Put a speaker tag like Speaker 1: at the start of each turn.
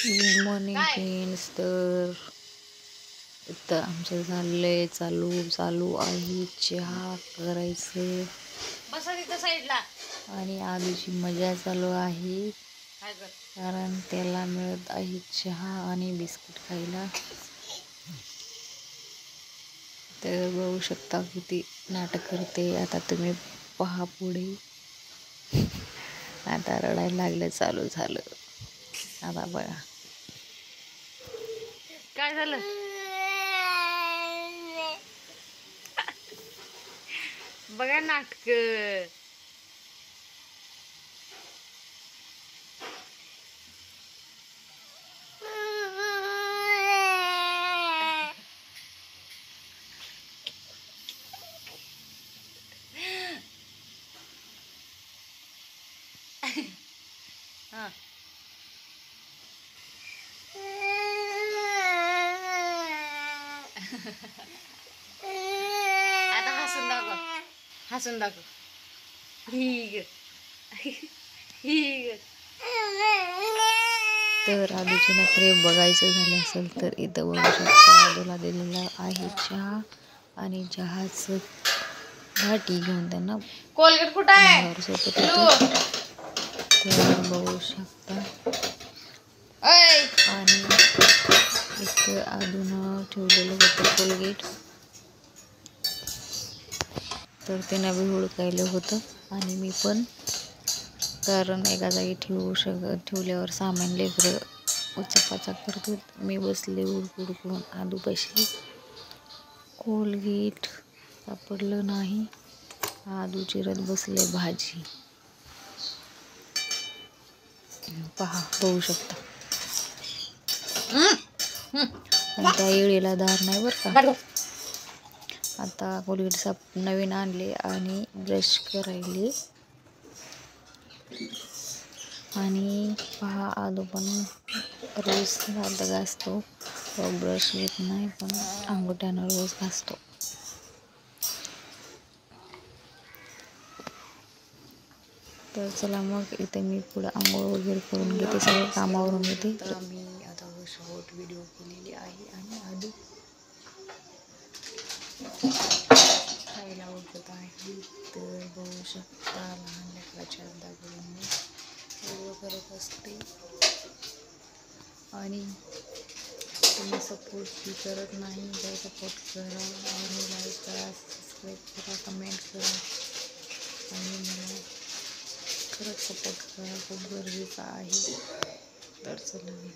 Speaker 1: Good morning friends. तर इथं आमचं झालंय चालू आहे चहा करायचं आणि आधीची मजा चालू आहे कारण त्याला मिळत आहे चहा आणि बिस्किट खायला. तर बघू शकता किती नाटक करते. आता तुम्ही पहा पुढे. आता रडायला लागलं, चालू झालं. आता बघा काय झालं. बघा नाटक. हा आता हसून दाखव. तर आधीचे नखरे बघायचं झालं असेल तर इथं बघू शकता. आधूला दिलेला आहे चहा आणि चहाचं घाटी घेऊन त्यांना कोलगेट कुठं आहे सोबत होतं. तर बघू शकता. आणि इथं आधून ठेवलेलं होतं कोलगेट. तर ते नवी हुडकायलं होतं आणि मी पण, कारण एका जागी ठेवल्यावर सामान लेकरं उचापाचा करतो. मी बसले हुडकून आधूपाशी. कोलगेट सापडलं नाही. आधू चिरत बसले भाजी. पहा, बघू शकता. त्या येळीला दार नाही बरं का. आता कोलगेट नवीन आणले आणि ब्रश करायले. आणि पहा, आदू पण रोज दात घासतो. ब्रश घेत नाही पण अंगठ्यानं रोज घासतो. तर चला मग इथे मी पुढं आंघोळ वगैरे करून घेते, सगळं कामावरून घेते. तर मी आता शॉर्ट व्हिडिओ केलेली आहे आणि आधी खायला उठत आहे. तर बघू शकता, लहान लेकराच्या दाखवून मी व्हिडिओ करत असते. आणि तुम्ही सपोर्ट करत नाही तर सपोर्ट करा आणि लाईक करा, सबस्क्राईब करा, कमेंट करा आणि मला खरंच सपोर्ट करा, खूप गरजेचं आहे. तर चला, मी